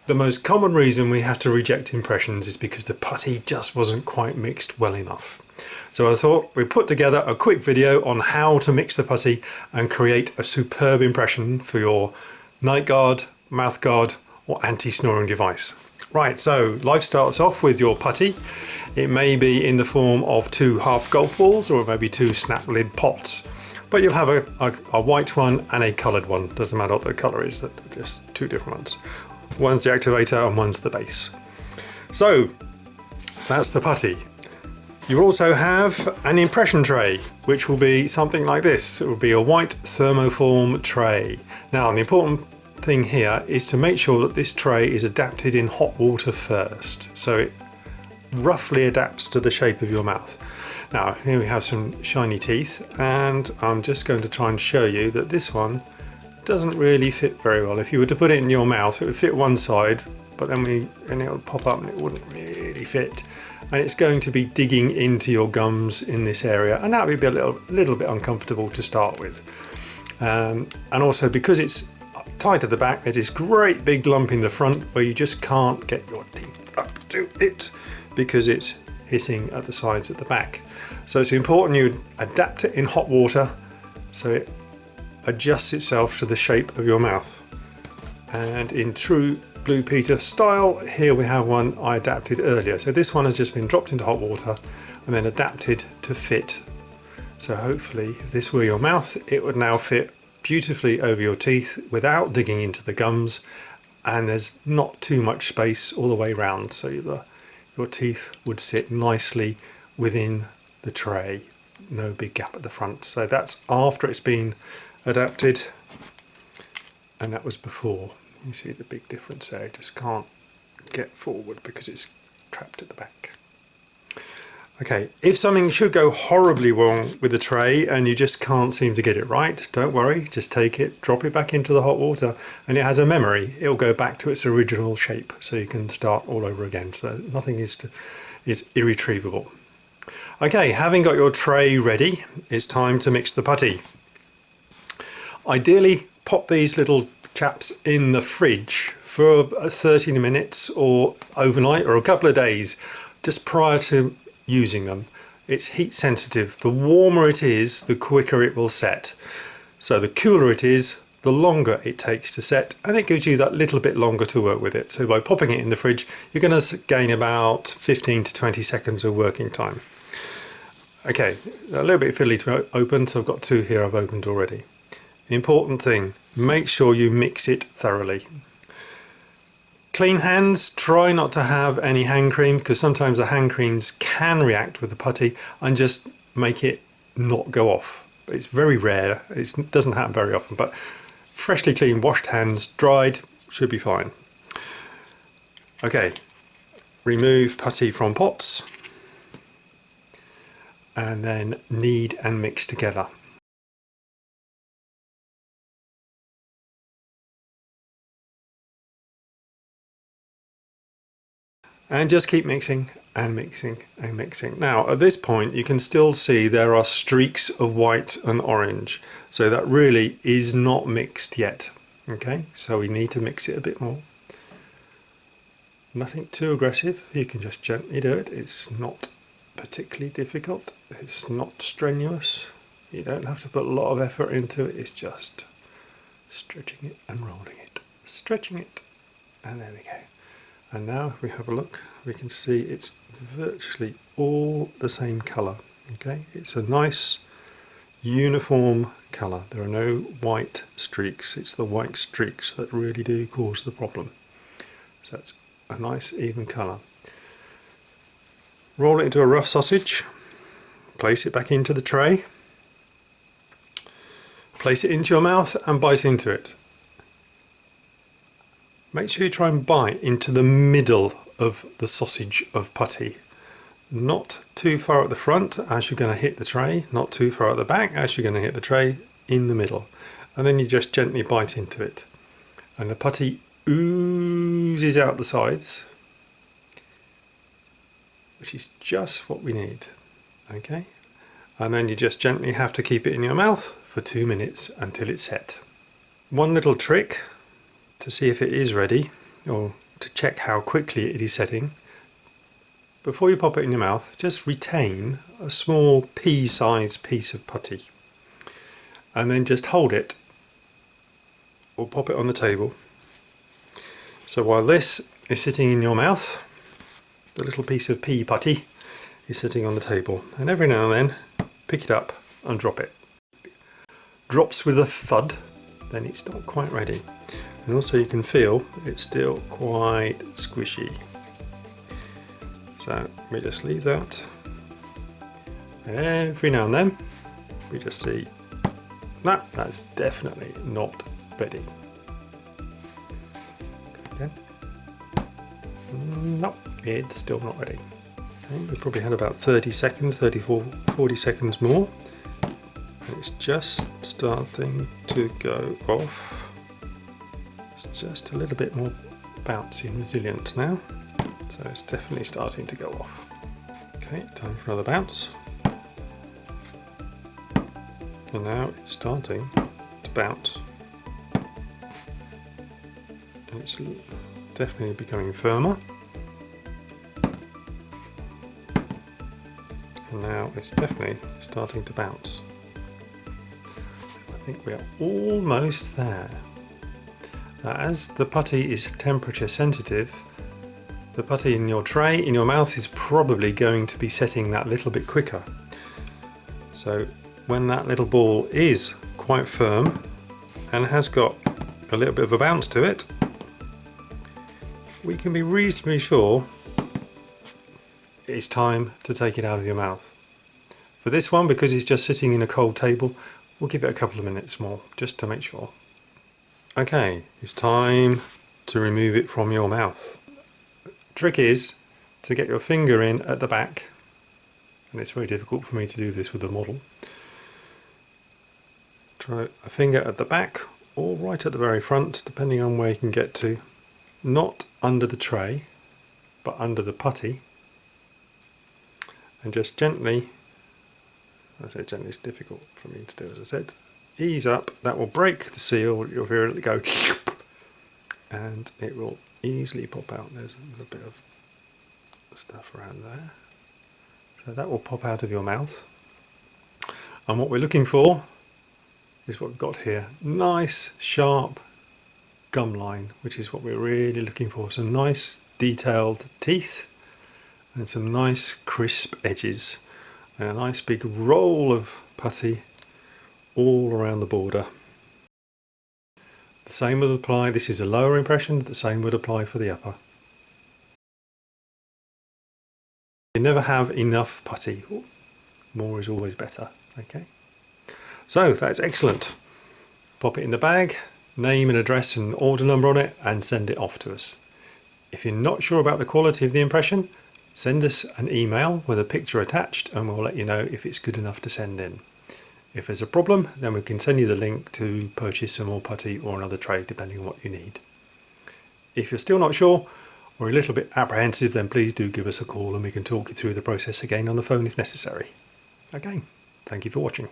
The most common reason we have to reject impressions is because the putty just wasn't quite mixed well enough. So I thought we'd put together a quick video on how to mix the putty and create a superb impression for your night guard, mouth guard or anti-snoring device. Right, so life starts off with your putty. It may be in the form of 2 half golf balls or maybe 2 snap lid pots. But you'll have a white one and a coloured one. Doesn't matter what the colour is, they're just 2 different ones. One's the activator and one's the base. So that's the putty. You also have an impression tray, which will be something like this. It will be a white thermoform tray. Now the important thing here is to make sure that this tray is adapted in hot water first. So it roughly adapts to the shape of your mouth. Now here we have some shiny teeth, and I'm just going to try and show you that this one doesn't really fit very well. If you were to put it in your mouth, it would fit one side, but then it would pop up and it wouldn't really fit. And it's going to be digging into your gums in this area, and that would be a little bit uncomfortable to start with. And also because it's tight at the back, there's this great big lump in the front where you just can't get your teeth up to it because it's hitting at the sides at the back. So it's important you adapt it in hot water so it adjusts itself to the shape of your mouth. And in true Blue Peter style, here we have one I adapted earlier. So this one has just been dropped into hot water and then adapted to fit. So hopefully if this were your mouth, it would now fit beautifully over your teeth without digging into the gums, and there's not too much space all the way around, so your teeth would sit nicely within the tray, no big gap at the front. So that's after it's been adapted, and that was before. You see the big difference there, it just can't get forward because it's trapped at the back. Okay, if something should go horribly wrong with the tray and you just can't seem to get it right, don't worry, just take it, drop it back into the hot water, and it has a memory. It'll go back to its original shape, so you can start all over again. So nothing is irretrievable. Okay, having got your tray ready, it's time to mix the putty. Ideally, pop these little chaps in the fridge for 30 minutes or overnight or a couple of days, just prior to using them. It's heat sensitive. The warmer it is, the quicker it will set. So the cooler it is, the longer it takes to set, and it gives you that little bit longer to work with it. So by popping it in the fridge, you're going to gain about 15 to 20 seconds of working time. Okay, a little bit fiddly to open, so I've got 2 here I've opened already. The important thing, make sure you mix it thoroughly. Clean hands, try not to have any hand cream, because sometimes the hand creams can react with the putty and just make it not go off. It's very rare, it doesn't happen very often, but freshly clean, washed hands, dried, should be fine. Okay, remove putty from pots and then knead and mix together. And just keep mixing and mixing and mixing. Now at this point you can still see there are streaks of white and orange, so that really is not mixed yet. Okay, so we need to mix it a bit more. Nothing too aggressive, you can just gently do it. It's not particularly difficult, it's not strenuous, you don't have to put a lot of effort into it, it's just stretching it and rolling it, stretching it, and there we go. And now if we have a look, we can see it's virtually all the same colour. Okay, it's a nice uniform colour. There are no white streaks. It's the white streaks that really do cause the problem. So it's a nice even colour. Roll it into a rough sausage, place it back into the tray, place it into your mouth and bite into it. Make sure you try and bite into the middle of the sausage of putty. Not too far at the front as you're going to hit the tray, not too far at the back as you're going to hit the tray, in the middle. And then you just gently bite into it. And the putty oozes out the sides, which is just what we need. Okay? And then you just gently have to keep it in your mouth for 2 minutes until it's set. One little trick to see if it is ready, or to check how quickly it is setting, before you pop it in your mouth, just retain a small pea-sized piece of putty and then just hold it or pop it on the table. So while this is sitting in your mouth, the little piece of pea putty is sitting on the table, and every now and then pick it up and drop it. Drops with a thud, then it's not quite ready. And also you can feel it's still quite squishy. So we just leave that. And every now and then we just see that's definitely not ready. Okay. No, it's still not ready. Okay, we probably had about 30 seconds, 40 seconds more. It's just starting to go off. It's just a little bit more bouncy and resilient now. So it's definitely starting to go off. Okay, time for another bounce. And now it's starting to bounce. And it's definitely becoming firmer. And now it's definitely starting to bounce. I think we are almost there. Now, as the putty is temperature sensitive, the putty in your tray, in your mouth, is probably going to be setting that little bit quicker. So when that little ball is quite firm and has got a little bit of a bounce to it, we can be reasonably sure it's time to take it out of your mouth. For this one, because it's just sitting in a cold table, we'll give it a couple of minutes more just to make sure. Okay, it's time to remove it from your mouth. Trick is to get your finger in at the back, and it's very difficult for me to do this with a model. Try a finger at the back or right at the very front, depending on where you can get to. Not under the tray, but under the putty. And just gently, I say gently, it's difficult for me to do, as I said, ease up. That will break the seal. You'll hear it go and it will easily pop out. There's a little bit of stuff around there. So that will pop out of your mouth. And what we're looking for is what we've got here. Nice, sharp gum line, which is what we're really looking for. Some nice detailed teeth and some nice crisp edges and a nice big roll of putty all around the border. The same would apply, this is a lower impression, the same would apply for the upper. You never have enough putty, more is always better, okay? So that's excellent. Pop it in the bag, name and address and order number on it, and send it off to us. If you're not sure about the quality of the impression, send us an email with a picture attached and we'll let you know if it's good enough to send in. If there's a problem, then we can send you the link to purchase some more putty or another tray, depending on what you need. If you're still not sure or a little bit apprehensive, then please do give us a call and we can talk you through the process again on the phone if necessary. Okay, thank you for watching.